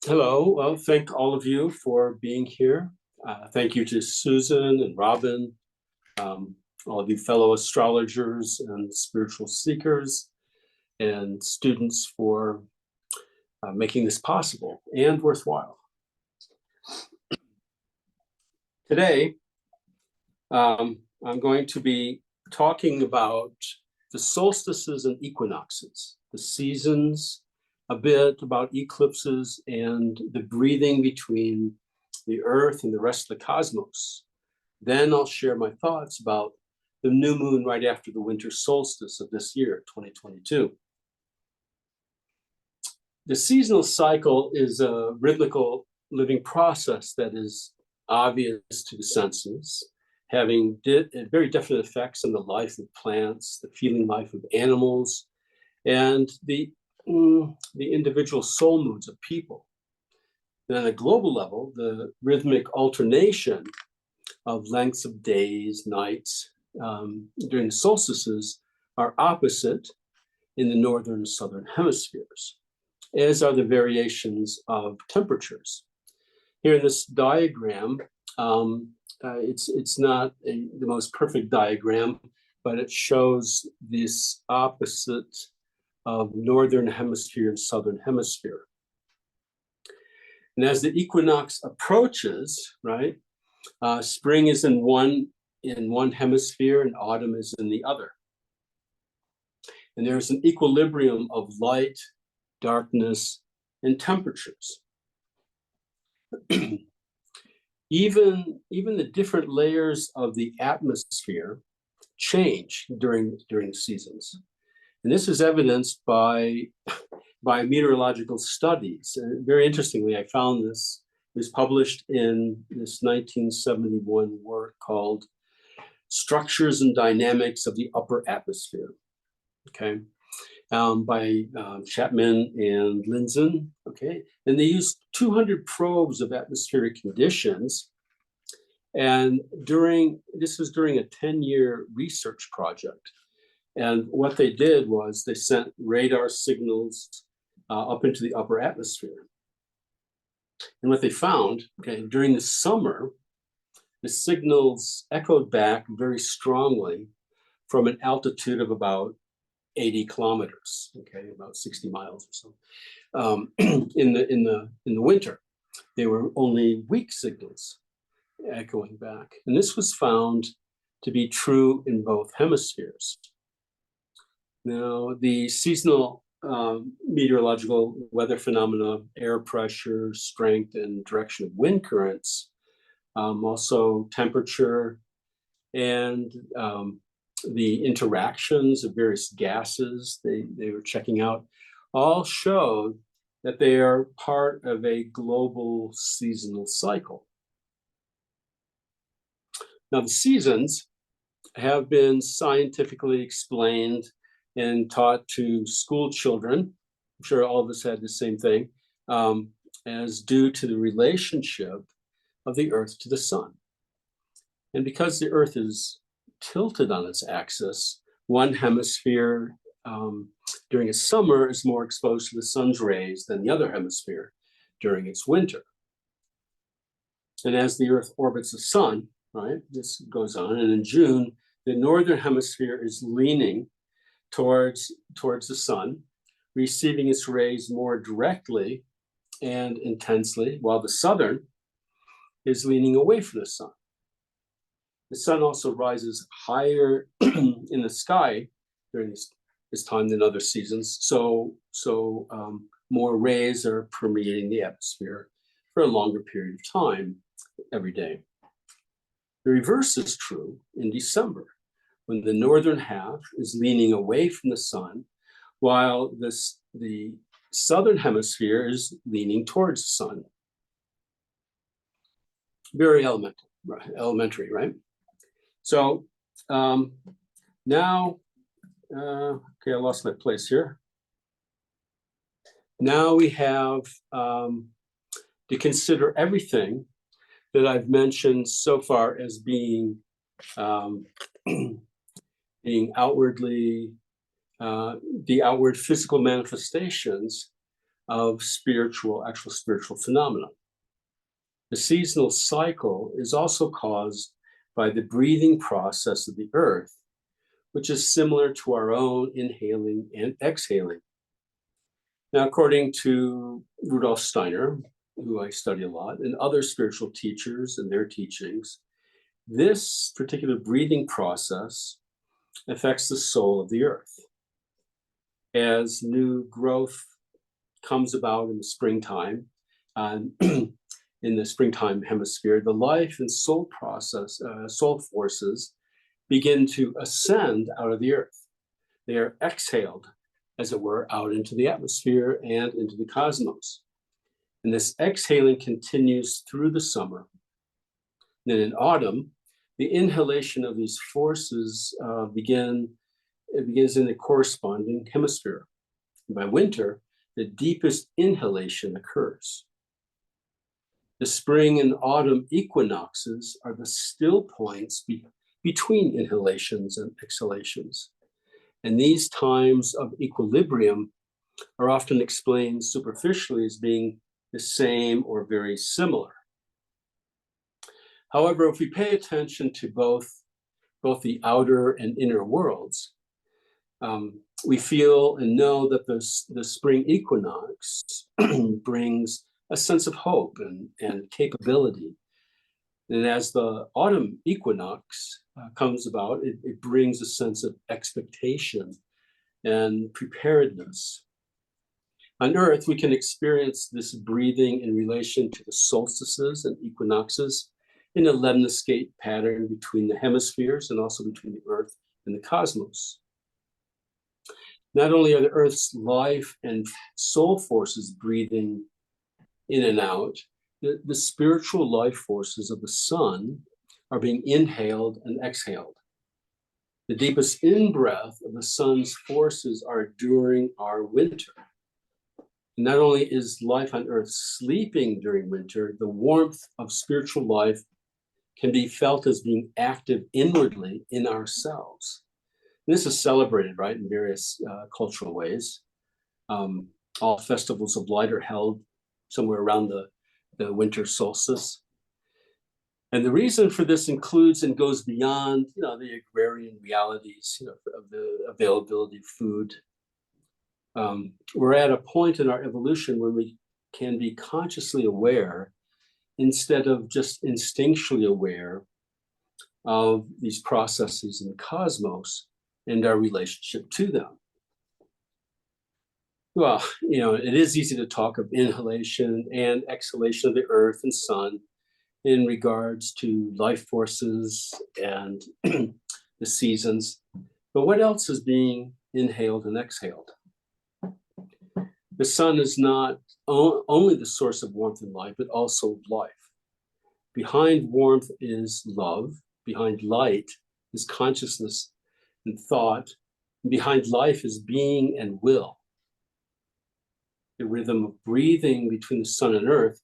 Hello. Well, thank all of you for being here. Thank you to Susan and Robin, all of you fellow astrologers and spiritual seekers and students for making this possible and worthwhile. Today, I'm going to be talking about the solstices and equinoxes, the seasons, a bit about eclipses and the breathing between the Earth and the rest of the cosmos. Then I'll share my thoughts about the new moon right after the winter solstice of this year, 2022. The seasonal cycle is a rhythmical living process that is obvious to the senses, having very definite effects on the life of plants, the feeling life of animals, and the individual soul moods of people. And on a global level, the rhythmic alternation of lengths of days, nights during the solstices are opposite in the northern and southern hemispheres, as are the variations of temperatures. Here in this diagram, it's not the most perfect diagram, but it shows this opposite of northern hemisphere and southern hemisphere. And as the equinox approaches, right, spring is in one hemisphere and autumn is in the other. And there's an equilibrium of light, darkness, and temperatures. Even the different layers of the atmosphere change during the seasons. And this is evidenced by meteorological studies. Very interestingly, I found this. It was published in this 1971 work called Structures and Dynamics of the Upper Atmosphere, okay, by Chapman and Lindzen, okay? And they used 200 probes of atmospheric conditions. And this was during a 10-year research project. And what they did was they sent radar signals up into the upper atmosphere. And what they found, okay, during the summer, the signals echoed back very strongly from an altitude of about 80 kilometers, okay, about 60 miles or so. In the winter, they were only weak signals echoing back. And this was found to be true in both hemispheres. Now, the seasonal meteorological weather phenomena, air pressure, strength, and direction of wind currents, also temperature, and the interactions of various gases they were checking out, all showed that they are part of a global seasonal cycle. Now, the seasons have been scientifically explained and taught to school children. I'm sure all of us had the same thing, as due to the relationship of the Earth to the sun. And because the Earth is tilted on its axis, one hemisphere during its summer is more exposed to the sun's rays than the other hemisphere during its winter. And as the Earth orbits the sun, right, this goes on, and in June, the northern hemisphere is leaning towards the sun, receiving its rays more directly and intensely, while the southern is leaning away from the sun. The sun also rises higher in the sky during this time than other seasons, so more rays are permeating the atmosphere for a longer period of time every day. The reverse is true in December, when the northern half is leaning away from the sun, while the southern hemisphere is leaning towards the sun. Very elementary, right? So now, okay, I lost my place here. Now we have to consider everything that I've mentioned so far as being outwardly, the outward physical manifestations of actual spiritual phenomena. The seasonal cycle is also caused by the breathing process of the earth, which is similar to our own inhaling and exhaling. Now, according to Rudolf Steiner, who I study a lot, and other spiritual teachers and their teachings, this particular breathing process affects the soul of the earth. As new growth comes about in the springtime, in the springtime hemisphere, the life and soul forces begin to ascend out of the earth. They are exhaled, as it were, out into the atmosphere and into the cosmos. And this exhaling continues through the summer. Then in autumn, the inhalation of these forces begins in the corresponding hemisphere. And by winter, the deepest inhalation occurs. The spring and autumn equinoxes are the still points between inhalations and exhalations. And these times of equilibrium are often explained superficially as being the same or very similar. However, if we pay attention to both the outer and inner worlds, we feel and know that the spring equinox brings a sense of hope and capability. And as the autumn equinox comes about, it brings a sense of expectation and preparedness. On Earth, we can experience this breathing in relation to the solstices and equinoxes in a lemniscate pattern between the hemispheres and also between the Earth and the cosmos. Not only are the Earth's life and soul forces breathing in and out, the spiritual life forces of the sun are being inhaled and exhaled. The deepest in-breath of the sun's forces are during our winter. And not only is life on Earth sleeping during winter, the warmth of spiritual life can be felt as being active inwardly in ourselves. And this is celebrated, right, in various cultural ways. All festivals of light are held somewhere around the winter solstice. And the reason for this includes and goes beyond, the agrarian realities, of the availability of food. We're at a point in our evolution where we can be consciously aware instead of just instinctually aware of these processes in the cosmos and our relationship to them. Well, it is easy to talk of inhalation and exhalation of the earth and sun in regards to life forces and the seasons. But what else is being inhaled and exhaled? The sun is not only the source of warmth and light, but also life. Behind warmth is love. Behind light is consciousness and thought. And behind life is being and will. The rhythm of breathing between the sun and earth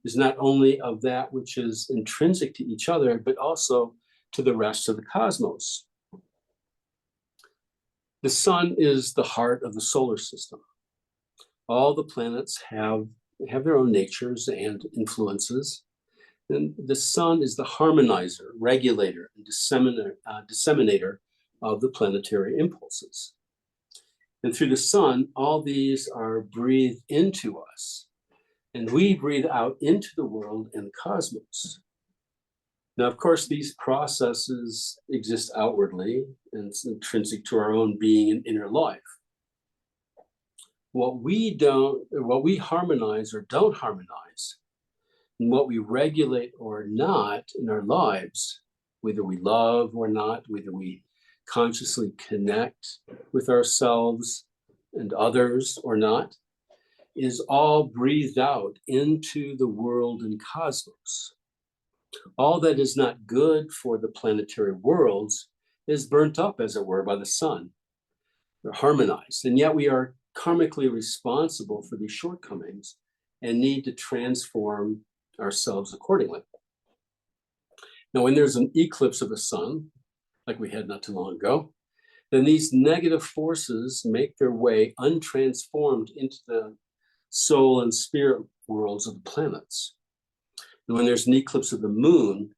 is not only of that which is intrinsic to each other, but also to the rest of the cosmos. The sun is the heart of the solar system. All the planets have their own natures and influences. And the sun is the harmonizer, regulator, and disseminator of the planetary impulses. And through the sun, all these are breathed into us, and we breathe out into the world and the cosmos. Now, of course, these processes exist outwardly, and it's intrinsic to our own being and inner life. What we harmonize or don't harmonize, and what we regulate or not in our lives, whether we love or not, whether we consciously connect with ourselves and others or not, is all breathed out into the world and cosmos. All that is not good for the planetary worlds is burnt up, as it were, by the sun. They're harmonized, and yet we are karmically responsible for these shortcomings and need to transform ourselves accordingly. Now, when there's an eclipse of the sun, like we had not too long ago, then these negative forces make their way untransformed into soul and spirit worlds of the planets. And when there's an eclipse of the moon,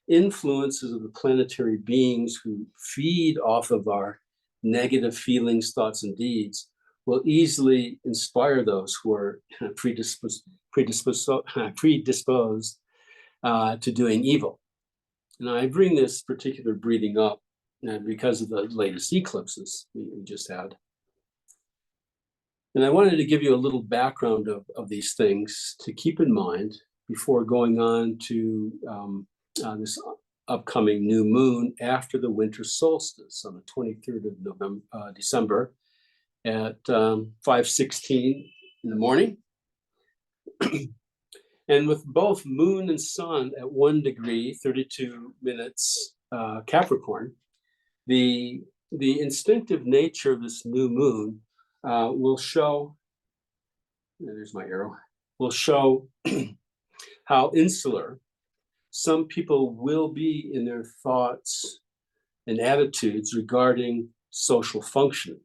influences of the planetary beings who feed off of our negative feelings, thoughts, and deeds will easily inspire those who are predisposed to doing evil. And I bring this particular breeding up because of the latest eclipses we just had. And I wanted to give you a little background of these things to keep in mind before going on to this upcoming new moon after the winter solstice on the 23rd of December at 5:16 in the morning. And with both moon and sun at 1 degree, 32 minutes Capricorn, the instinctive nature of this new moon will show, there's my arrow, will show how insular some people will be in their thoughts and attitudes regarding social functioning.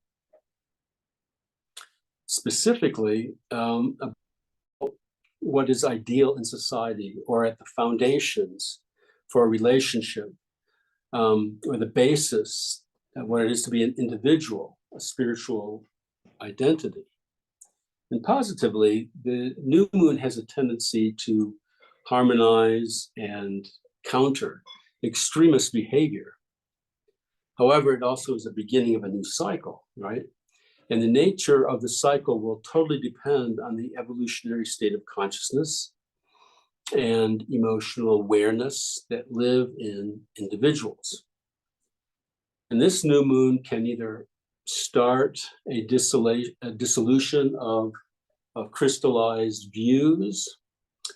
Specifically, what is ideal in society or at the foundations for a relationship, or the basis of what it is to be an individual, a spiritual identity. And positively, the new moon has a tendency to harmonize and counter extremist behavior. However, it also is the beginning of a new cycle, right? And the nature of the cycle will totally depend on the evolutionary state of consciousness and emotional awareness that live in individuals. And this new moon can either start a dissolution of crystallized views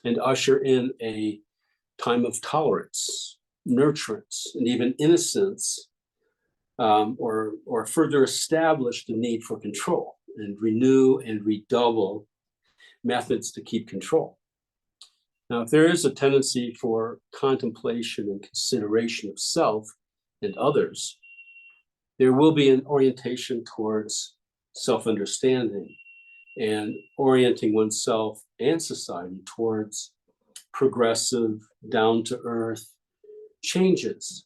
and usher in a time of tolerance, nurturance, and even innocence, or further establish the need for control and renew and redouble methods to keep control. Now, if there is a tendency for contemplation and consideration of self and others, there will be an orientation towards self-understanding and orienting oneself and society towards progressive, down-to-earth changes,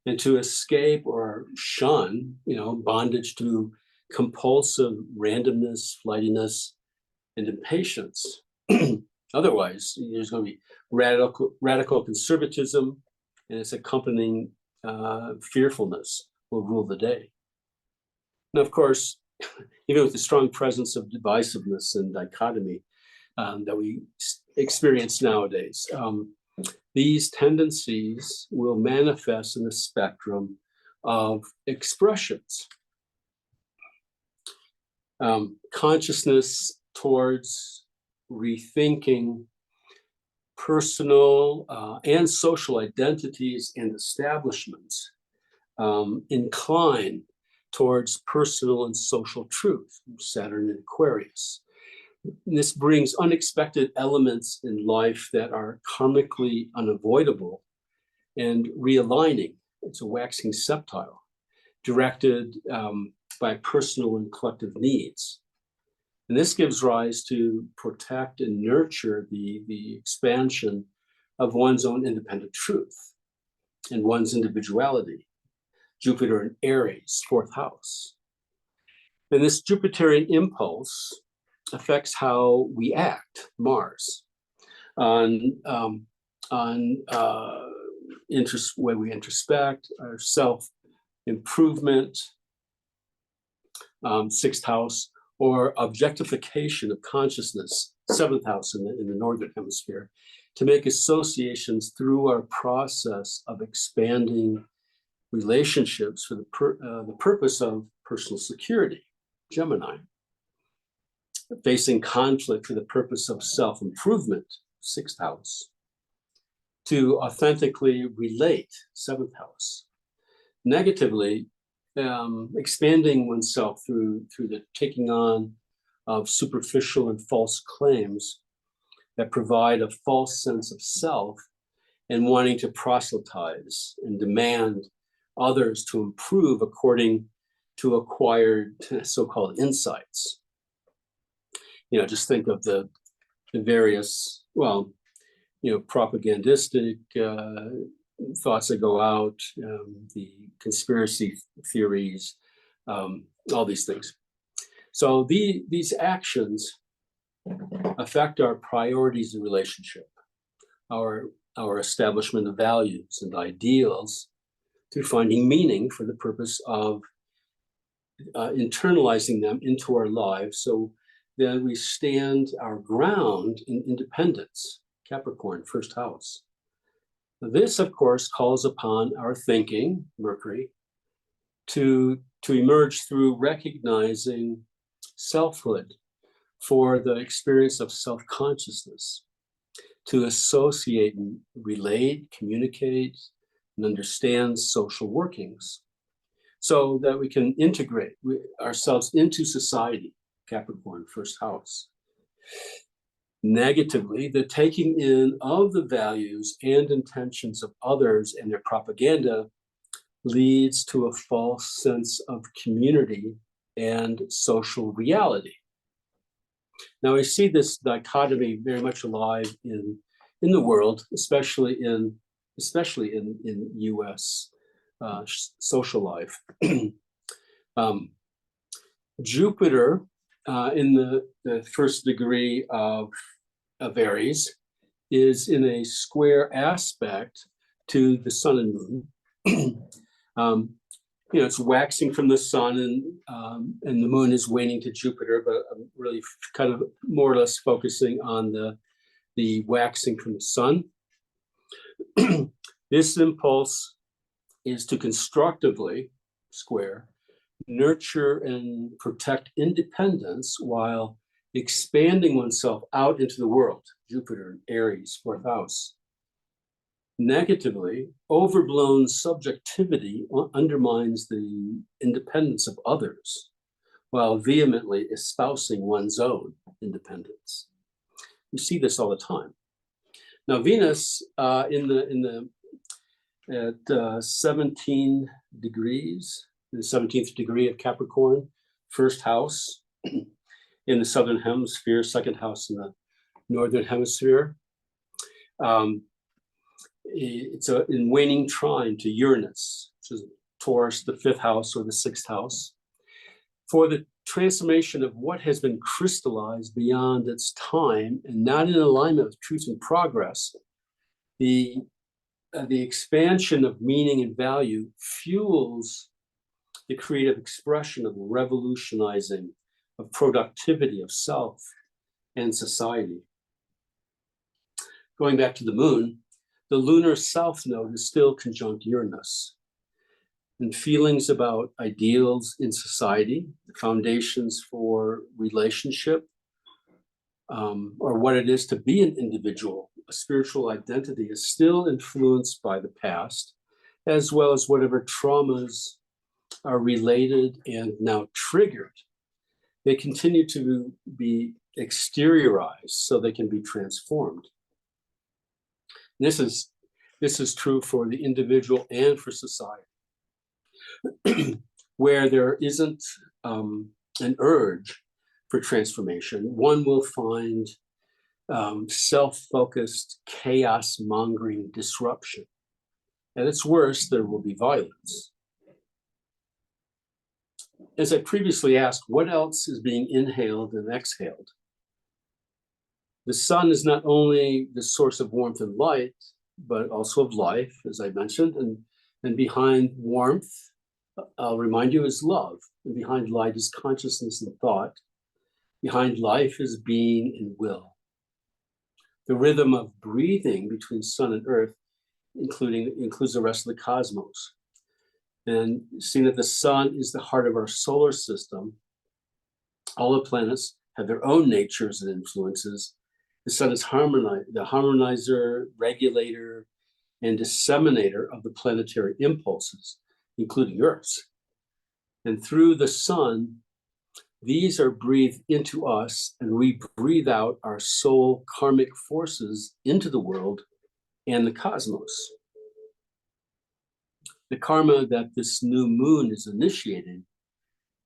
and to escape or shun, bondage to compulsive randomness, flightiness, and impatience. Otherwise, there's going to be radical conservatism, and its accompanying fearfulness will rule the day. And of course, even with the strong presence of divisiveness and dichotomy that we experience nowadays, these tendencies will manifest in the spectrum of expressions. Consciousness towards rethinking personal and social identities and establishments incline towards personal and social truth, Saturn in Aquarius. And this brings unexpected elements in life that are karmically unavoidable and realigning. It's a waxing septile, directed by personal and collective needs. And this gives rise to protect and nurture the expansion of one's own independent truth and one's individuality. Jupiter in Aries, 4th house. And this Jupiterian impulse affects how we act, Mars, on when we introspect, our self-improvement, 6th house, or objectification of consciousness, 7th house in the Northern Hemisphere, to make associations through our process of expanding relationships for the purpose of personal security, Gemini. Facing conflict for the purpose of self-improvement, 6th house. To authentically relate, 7th house. Negatively, expanding oneself through the taking on of superficial and false claims that provide a false sense of self and wanting to proselytize and demand others to improve according to acquired so-called insights. just think of the various, well, propagandistic thoughts that go out, the conspiracy theories, all these things. So these actions affect our priorities in relationship, our establishment of values and ideals through finding meaning for the purpose of internalizing them into our lives, so that we stand our ground in independence. Capricorn, first house. This, of course, calls upon our thinking, Mercury, to emerge through recognizing selfhood for the experience of self-consciousness, to associate and relate, communicate, and understand social workings, so that we can integrate ourselves into society. Capricorn, first house. Negatively, the taking in of the values and intentions of others and their propaganda leads to a false sense of community and social reality. Now, I see this dichotomy very much alive in the world, especially in U.S. Social life. Jupiter in the first degree of Aries is in a square aspect to the sun and moon. It's waxing from the sun, and the moon is waning to Jupiter, but I'm really kind of more or less focusing on the waxing from the sun. This impulse is to constructively square, nurture and protect independence while expanding oneself out into the world. Jupiter, Aries, fourth house. Negatively, overblown subjectivity undermines the independence of others, while vehemently espousing one's own independence. You see this all the time. Now, Venus at 17 degrees, the 17th degree of Capricorn, first house in the southern hemisphere, second house in the northern hemisphere. It's in waning trine to Uranus, which is Taurus, the fifth house or the sixth house, for the transformation of what has been crystallized beyond its time and not in alignment with truth and progress. The expansion of meaning and value fuels the creative expression of revolutionizing, of productivity, of self and society. Going back to the moon, the lunar south node is still conjunct Uranus. And feelings about ideals in society, foundations for relationship, or what it is to be an individual, a spiritual identity, is still influenced by the past, as well as whatever traumas are related and now triggered. They continue to be exteriorized so they can be transformed. This is true for the individual and for society. Where there isn't an urge for transformation, one will find self-focused, chaos-mongering disruption. At its worst, there will be violence. As I previously asked, what else is being inhaled and exhaled? The sun is not only the source of warmth and light, but also of life, as I mentioned, and behind warmth, I'll remind you, is love. And behind light is consciousness and thought. Behind life is being and will. The rhythm of breathing between sun and earth includes the rest of the cosmos. And seeing that the sun is the heart of our solar system, all the planets have their own natures and influences. The sun is the harmonizer, regulator, and disseminator of the planetary impulses, including Earth's. And through the sun, these are breathed into us, and we breathe out our soul karmic forces into the world and the cosmos. The karma that this new moon is initiating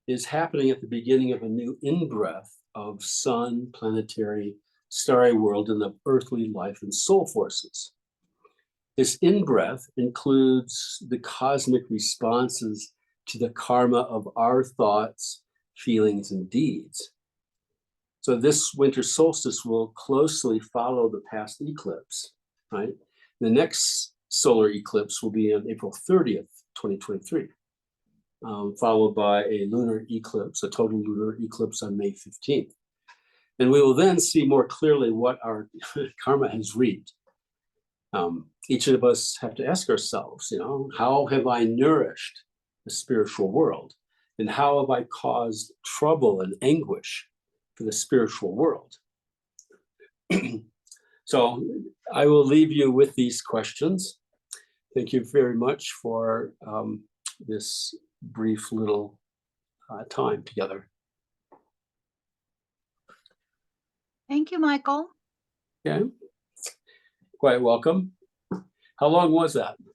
is happening at the beginning of a new in-breath of sun, planetary, starry world, and the earthly life and soul forces. This in-breath includes the cosmic responses to the karma of our thoughts, feelings, and deeds. So this winter solstice will closely follow the past eclipse, right? The next solar eclipse will be on April 30th, 2023, followed by a lunar eclipse, a total lunar eclipse on May 15th. And we will then see more clearly what our karma has reaped. Each of us have to ask ourselves, how have I nourished the spiritual world? And how have I caused trouble and anguish for the spiritual world? So I will leave you with these questions. Thank you very much for this brief little time together. Thank you, Michael. Okay, quite welcome. How long was that?